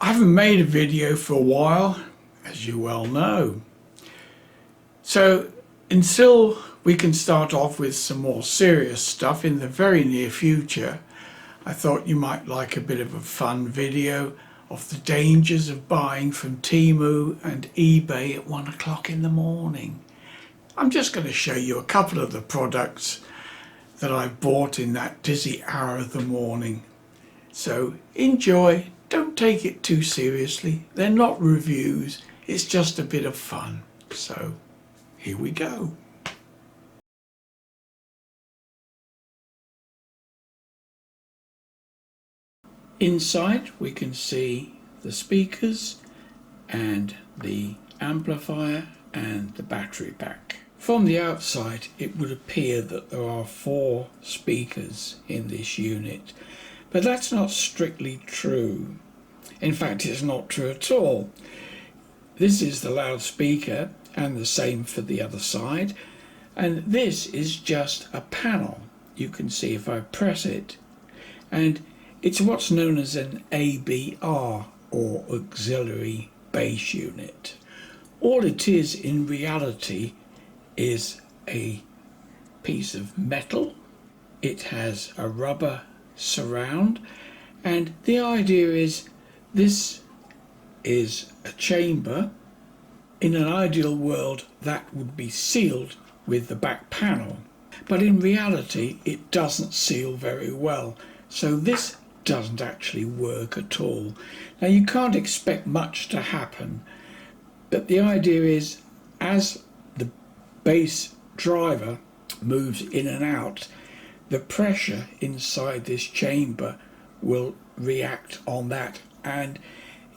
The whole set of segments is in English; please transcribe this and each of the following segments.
I haven't made a video for a while, as you well know. So until we can start off with some more serious stuff in the very near future, I thought you might like a bit of a fun video of the dangers of buying from Temu and eBay at 1 o'clock in the morning. I'm just going to show you a couple of the products that I've bought in that dizzy hour of the morning. So enjoy, don't take it too seriously. They're not reviews, it's just a bit of fun. So here we go. Inside we can see the speakers and the amplifier and the battery pack. From the outside it would appear that there are 4 speakers in this unit, but that's not strictly true. In fact, it's not true at all. This is the loudspeaker and the same for the other side, and this is just a panel. You can see if I press it, and it's what's known as an ABR, or auxiliary bass unit. All it is in reality is a piece of metal. It has a rubber surround, and the idea is this is a chamber. In an ideal world that would be sealed with the back panel, but in reality it doesn't seal very well, so this doesn't actually work at all. Now you can't expect much to happen, but the idea is as the bass driver moves in and out, the pressure inside this chamber will react on that and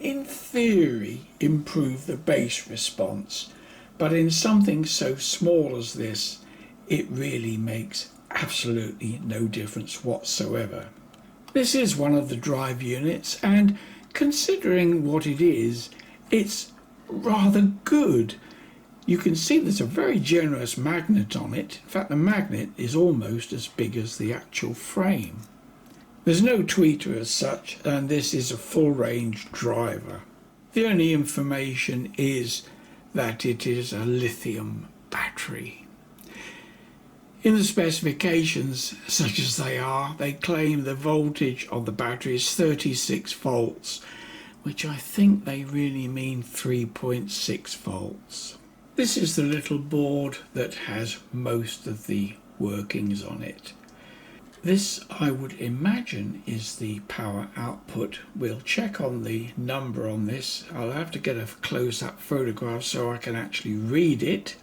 in theory improve the bass response. But in something so small as this, it really makes absolutely no difference whatsoever. This is one of the drive units, and considering what it is, it's rather good. You can see there's a very generous magnet on it. In fact, the magnet is almost as big as the actual frame. There's no tweeter as such, and this is a full range driver. The only information is that it is a lithium battery. In the specifications, such as they are, they claim the voltage of the battery is 36 volts, which I think they really mean 3.6 volts. This is the little board that has most of the workings on it. This, I would imagine, is the power output. We'll check on the number on this. I'll have to get a close-up photograph so I can actually read it,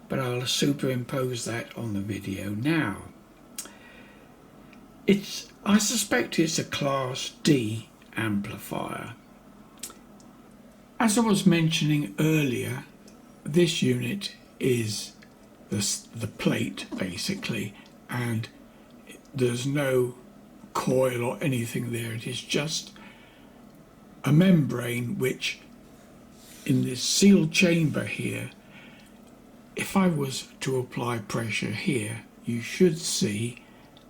but I'll superimpose that on the video now. I suspect it's a Class D amplifier. As I was mentioning earlier, this unit is the plate basically, and there's no coil or anything there. It is just a membrane which, in this sealed chamber here, if I was to apply pressure here, you should see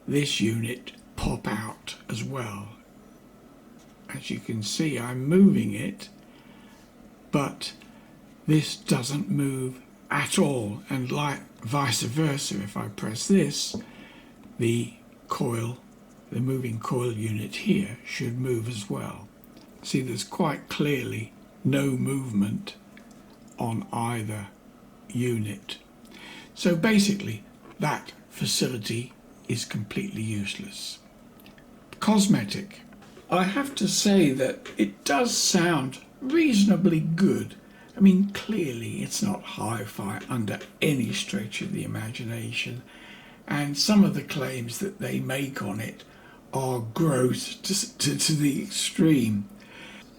this unit pop out as well. As you can see, I'm moving it, but this doesn't move at all, and like vice versa, if I press this, the moving coil unit here should move as well. See, there's quite clearly no movement on either unit. So basically that facility is completely useless. Cosmetic. I have to say that it does sound reasonably good. I mean, clearly it's not hi-fi under any stretch of the imagination, and some of the claims that they make on it are gross to the extreme.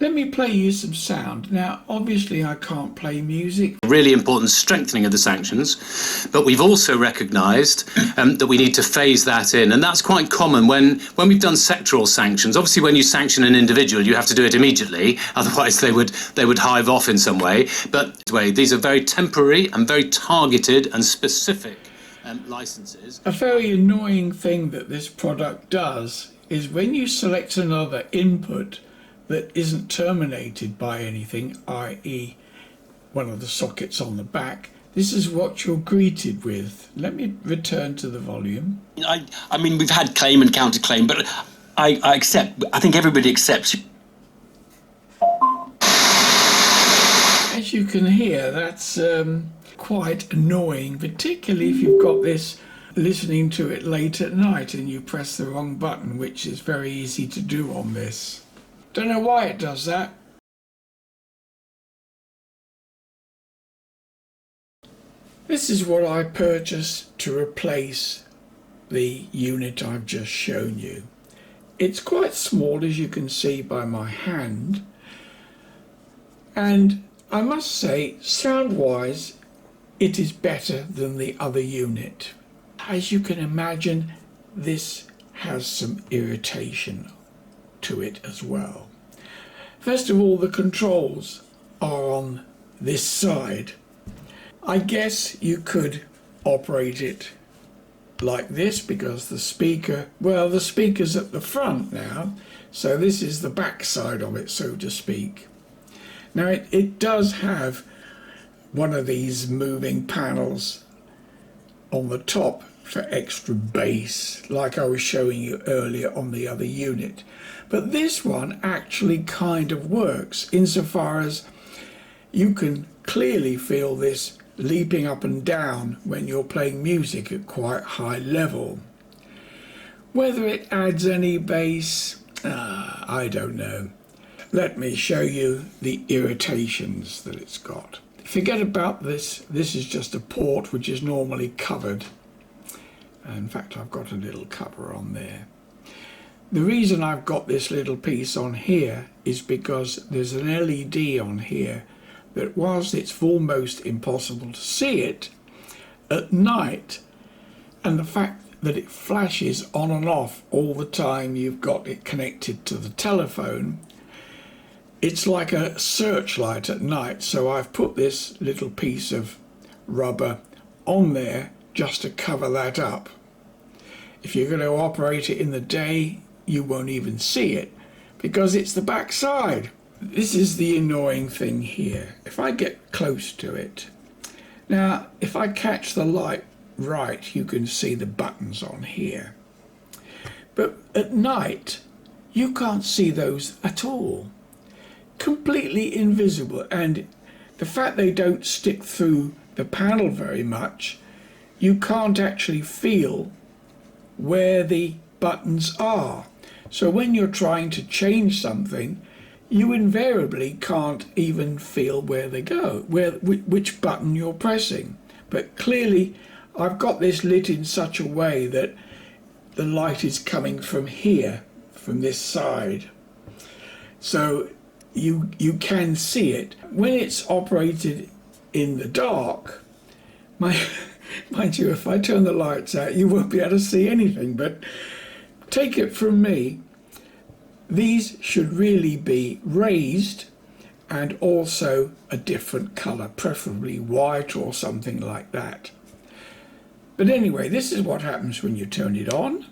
Let me play you some sound. Now, obviously I can't play music. Really important strengthening of the sanctions, but we've also recognised that we need to phase that in, and that's quite common when we've done sectoral sanctions. Obviously, when you sanction an individual, you have to do it immediately, otherwise they would hive off in some way. But these are very temporary and very targeted and specific licenses. A very annoying thing that this product does is when you select another input, that isn't terminated by anything, i.e. one of the sockets on the back, this is what you're greeted with. Let me return to the volume. I mean, we've had claim and counterclaim, but I accept, I think everybody accepts. As you can hear, that's quite annoying, particularly if you've got this listening to it late at night and you press the wrong button, which is very easy to do on this. Don't know why it does that. This is what I purchased to replace the unit I've just shown you. It's quite small, as you can see by my hand, and I must say, sound-wise, it is better than the other unit. As you can imagine, this has some irritation to it as well. First of all, the controls are on this side. I guess you could operate it like this because the speaker, well, the speaker's at the front now, so this is the back side of it, so to speak. Now it does have one of these moving panels on the top for extra bass, like I was showing you earlier on the other unit. But this one actually kind of works insofar as you can clearly feel this leaping up and down when you're playing music at quite high level. Whether it adds any bass, I don't know. Let me show you the irritations that it's got. Forget about this. This is just a port which is normally covered. In fact, I've got a little cover on there. The reason I've got this little piece on here is because there's an LED on here that, whilst it's almost impossible to see it at night, and the fact that it flashes on and off all the time you've got it connected to the telephone, it's like a searchlight at night. So I've put this little piece of rubber on there just to cover that up. If you're going to operate it in the day, you won't even see it because it's the back side. This is the annoying thing here. If I get close to it, now if I catch the light right, you can see the buttons on here. But at night, you can't see those at all. Completely invisible, and the fact they don't stick through the panel very much, you can't actually feel where the buttons are. So when you're trying to change something, you invariably can't even feel where they go, which button you're pressing. But clearly I've got this lit in such a way that the light is coming from here, from this side. So you can see it. When it's operated in the dark, mind you, if I turn the lights out, you won't be able to see anything. But take it from me, these should really be raised and also a different colour, preferably white or something like that. But anyway, this is what happens when you turn it on.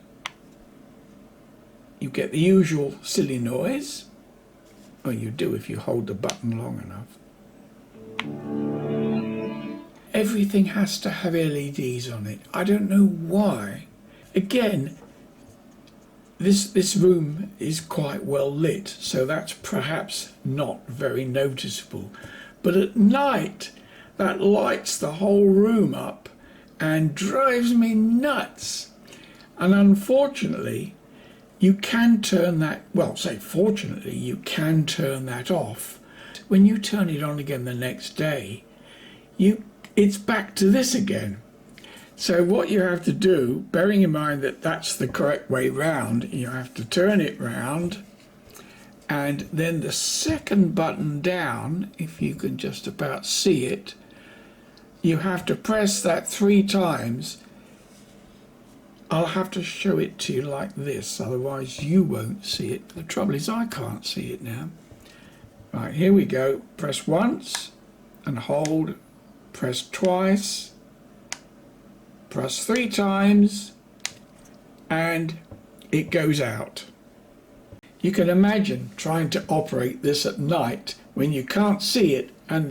You get the usual silly noise. Well, you do if you hold the button long enough. Everything has to have LEDs on it. I don't know why. Again, this room is quite well lit, so that's perhaps not very noticeable. But at night, that lights the whole room up and drives me nuts. And unfortunately, you can turn that, well, say fortunately, you can turn that off. When you turn it on again the next day, it's back to this again. So what you have to do, bearing in mind that that's the correct way round, you have to turn it round, and then the second button down, if you can just about see it, you have to press that 3 times. I'll have to show it to you like this, otherwise you won't see it. The trouble is I can't see it now. Right, here we go. Press once and hold, press twice, press 3 times, and it goes out. You can imagine trying to operate this at night when you can't see it and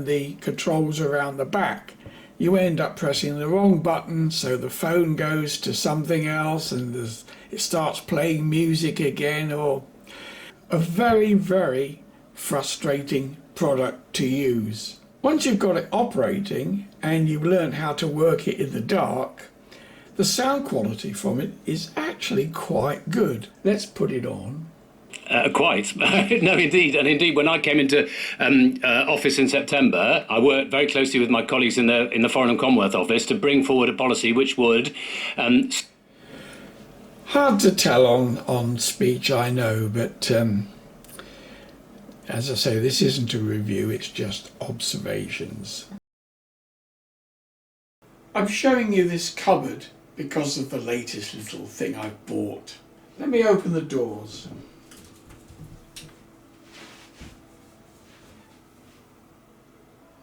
the controls are around the back. You end up pressing the wrong button, so the phone goes to something else and it starts playing music again, or a very, very frustrating product to use. Once you've got it operating and you've learned how to work it in the dark, the sound quality from it is actually quite good. Let's put it on. Quite. No, indeed. And indeed, when I came into office in September, I worked very closely with my colleagues in the Foreign and Commonwealth Office to bring forward a policy which would... Hard to tell on speech, I know, but as I say, this isn't a review, it's just observations. I'm showing you this cupboard because of the latest little thing I've bought. Let me open the doors.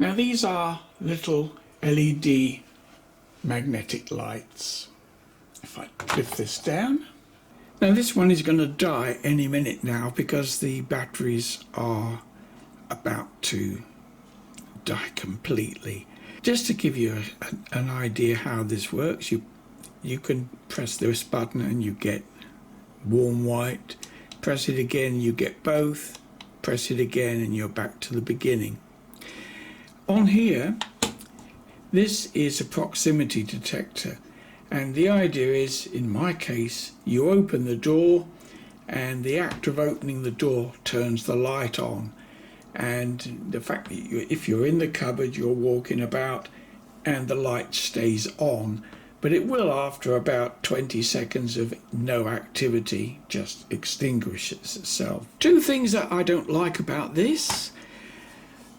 Now these are little LED magnetic lights. If I lift this down. Now this one is going to die any minute now because the batteries are about to die completely. Just to give you an idea how this works, you can press this button and you get warm white. Press it again, you get both. Press it again and you're back to the beginning. On here, this is a proximity detector, and the idea is, in my case, you open the door and the act of opening the door turns the light on, and the fact that if you're in the cupboard you're walking about and the light stays on, but it will, after about 20 seconds of no activity, just extinguishes itself. Two things that I don't like about this: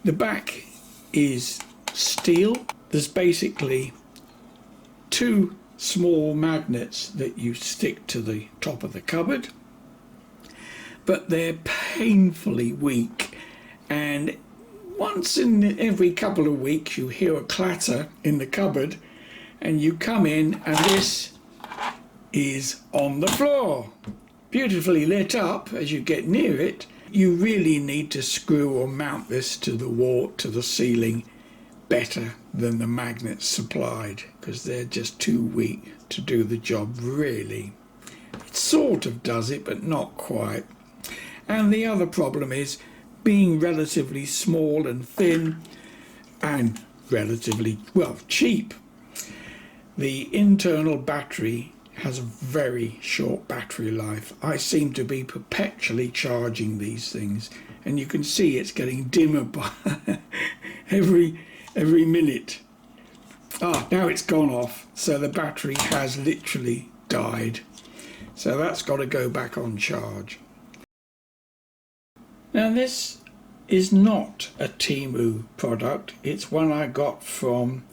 the back is steel. There's basically two small magnets that you stick to the top of the cupboard, but they're painfully weak, and once in every couple of weeks you hear a clatter in the cupboard and you come in and this is on the floor, beautifully lit up. As you get near it, you really need to screw or mount this to the wall, to the ceiling, better than the magnets supplied, because they're just too weak to do the job really. It sort of does it, but not quite. And the other problem is, being relatively small and thin and relatively, well, cheap, the internal battery has a very short battery life. I seem to be perpetually charging these things, and you can see it's getting dimmer by every minute. Now it's gone off, so the battery has literally died. So that's got to go back on charge. Now this is not a Temu product, it's one I got from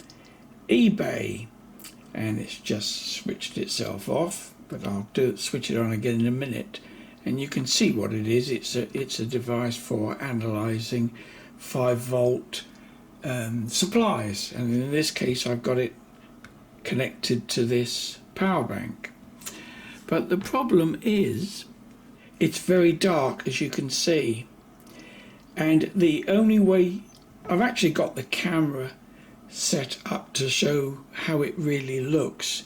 eBay, and it's just switched itself off, but I'll switch it on again in a minute, and you can see what it is. It's a device for analysing 5-volt supplies, and in this case I've got it connected to this power bank. But the problem is it's very dark, as you can see, and the only way I've actually got the camera set up to show how it really looks,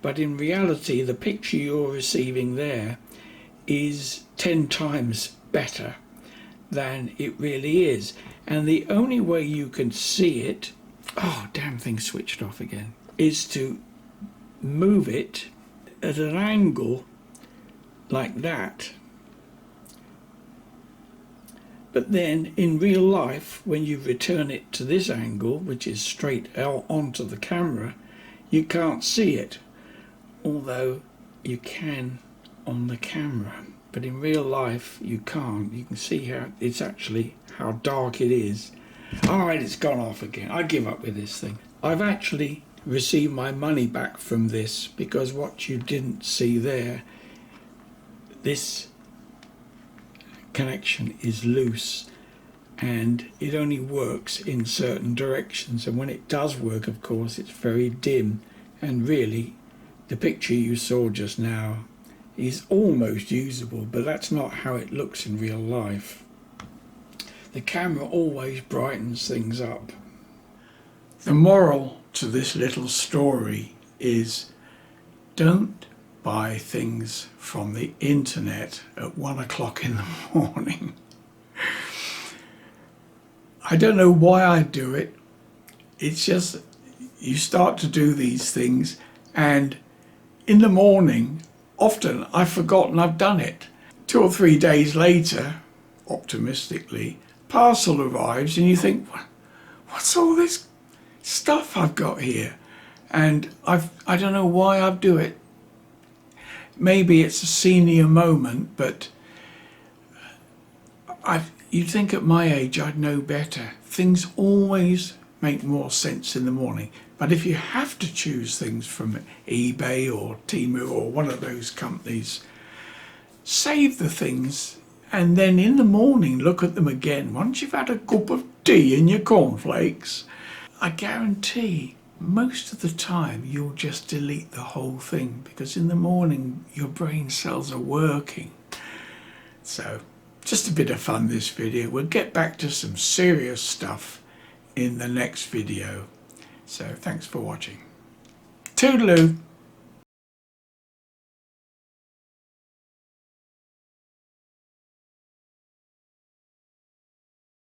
but in reality the picture you're receiving there is 10 times better than it really is, and the only way you can see it, oh damn thing switched off again, is to move it at an angle like that. But then in real life, when you return it to this angle, which is straight out onto the camera, you can't see it, although you can on the camera. But in real life you can't. You can see how it's actually, how dark it is. Alright, it's gone off again. I give up with this thing. I've actually received my money back from this, because what you didn't see there, this connection is loose and it only works in certain directions, and when it does work, of course, it's very dim, and really the picture you saw just now is almost usable, but that's not how it looks in real life. The camera always brightens things up. The moral to this little story is don't buy things from the internet at 1 o'clock in the morning. I don't know why I do it. It's just you start to do these things, and in the morning often I've forgotten I've done it. 2 or 3 days later, optimistically, parcel arrives and you think, what's all this stuff I've got here? And I don't know why I do it. Maybe it's a senior moment, but you'd think at my age I'd know better. Things always make more sense in the morning. But if you have to choose things from eBay or Temu or one of those companies, save the things and then in the morning look at them again. Once you've had a cup of tea and your cornflakes, I guarantee most of the time you'll just delete the whole thing, because in the morning your brain cells are working. So just a bit of fun this video. We'll get back to some serious stuff in the next video. So thanks for watching. Toodaloo.